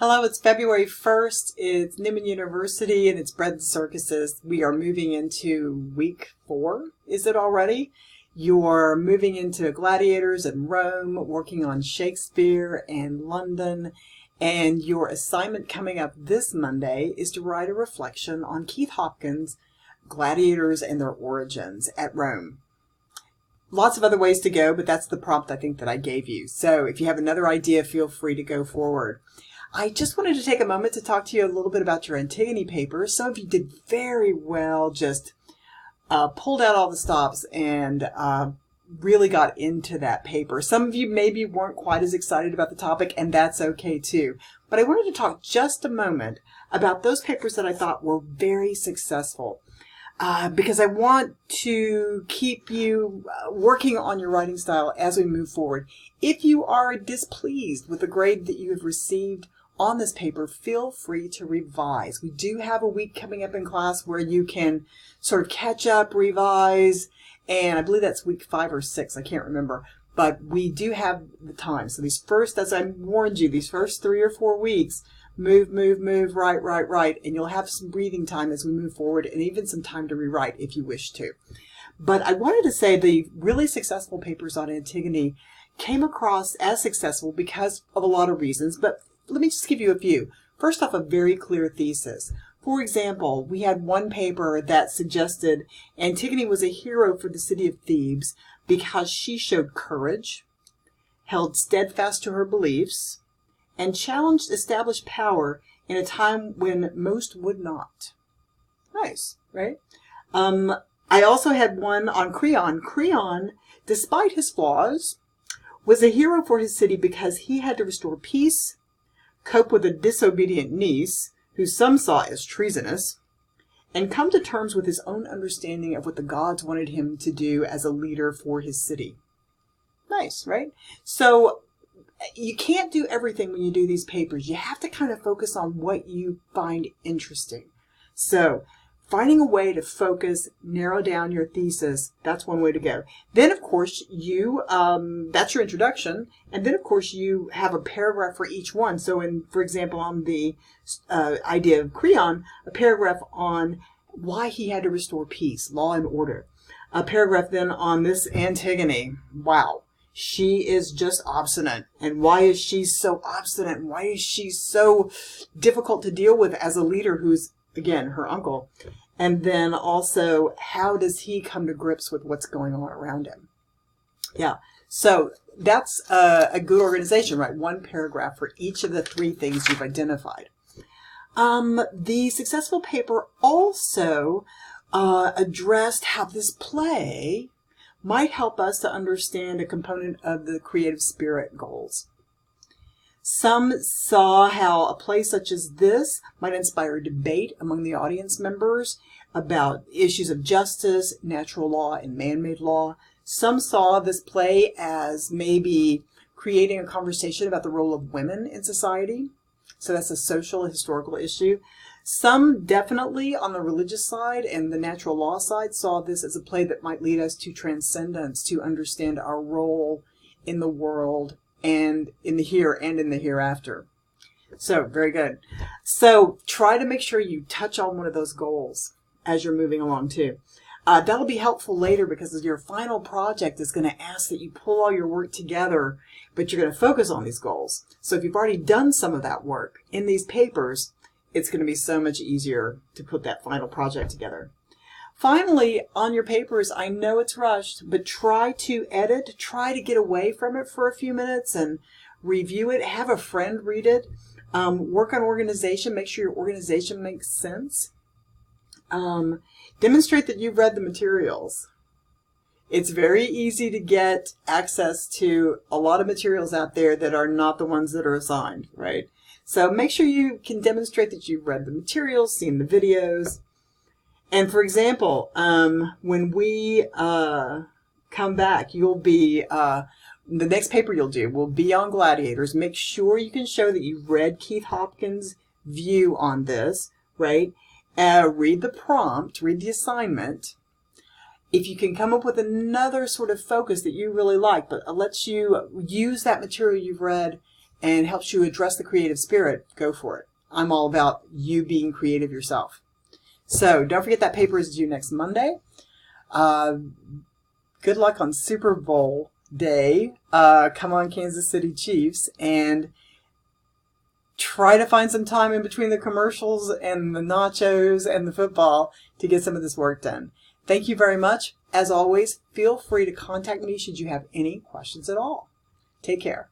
Hello, it's February 1st. It's Newman University and it's Bread and Circuses. We are moving into week 4. Is it already? You're moving into Gladiators and Rome, working on Shakespeare and London. And your assignment coming up this Monday is to write a reflection on Keith Hopkins' Gladiators and their origins at Rome. Lots of other ways to go, but that's the prompt I think that I gave you. So if you have another idea, feel free to go forward. I just wanted to take a moment to talk to you a little bit about your Antigone paper. Some of you did very well, just pulled out all the stops and really got into that paper. Some of you maybe weren't quite as excited about the topic, and that's okay too. But I wanted to talk just a moment about those papers that I thought were very successful. Because I want to keep you working on your writing style as we move forward. If you are displeased with the grade that you have received on this paper, feel free to revise. We do have a week coming up in class where you can sort of catch up, revise, and I believe that's week 5 or 6, I can't remember. But we do have the time. So these first, as I warned you, these first 3 or 4 weeks, move, right, and you'll have some breathing time as we move forward and even some time to rewrite if you wish to. But I wanted to say the really successful papers on Antigone came across as successful because of a lot of reasons, but let me just give you a few. First off, a very clear thesis. For example, we had one paper that suggested Antigone was a hero for the city of Thebes because she showed courage, held steadfast to her beliefs, and challenged established power in a time when most would not. Nice, right? I also had one on Creon. Creon, despite his flaws, was a hero for his city because he had to restore peace, cope with a disobedient niece, who some saw as treasonous, and come to terms with his own understanding of what the gods wanted him to do as a leader for his city. Nice, right? So you can't do everything when you do these papers. You have to kind of focus on what you find interesting. So finding a way to focus, narrow down your thesis, that's one way to go. Then, of course, you, that's your introduction. And then, of course, you have a paragraph for each one. So, for example, on the idea of Creon, a paragraph on why he had to restore peace, law and order. A paragraph then on this Antigone. Wow. She is just obstinate. And why is she so obstinate? And why is she so difficult to deal with as a leader who's, again, her uncle? And then also, how does he come to grips with what's going on around him? Yeah, so that's a good organization, right? One paragraph for each of the 3 things you've identified. The successful paper also addressed how this play might help us to understand a component of the creative spirit goals. Some saw how a play such as this might inspire debate among the audience members about issues of justice, natural law, and man-made law. Some saw this play as maybe creating a conversation about the role of women in society. So that's a social, historical issue. Some definitely on the religious side and the natural law side saw this as a play that might lead us to transcendence, to understand our role in the world and in the here and in the hereafter. So, very good. So, try to make sure you touch on one of those goals as you're moving along too. That'll be helpful later because your final project is going to ask that you pull all your work together, but you're going to focus on these goals. So if you've already done some of that work in these papers, it's going to be so much easier to put that final project together. Finally, on your papers, I know it's rushed, but try to edit, try to get away from it for a few minutes and review it. Have a friend read it. Work on organization. Make sure your organization makes sense. Demonstrate that you've read the materials. It's very easy to get access to a lot of materials out there that are not the ones that are assigned, right? So make sure you can demonstrate that you've read the materials, seen the videos. And for example, when we come back, you'll be, the next paper you'll do will be on gladiators. Make sure you can show that you've read Keith Hopkins' view on this, right? Read the prompt, read the assignment. If you can come up with another sort of focus that you really like, but lets you use that material you've read and helps you address the creative spirit, go for it. I'm all about you being creative yourself. So don't forget that paper is due next Monday. Good luck on Super Bowl day. Come on, Kansas City Chiefs, and try to find some time in between the commercials and the nachos and the football to get some of this work done. Thank you very much. As always, feel free to contact me should you have any questions at all. Take care.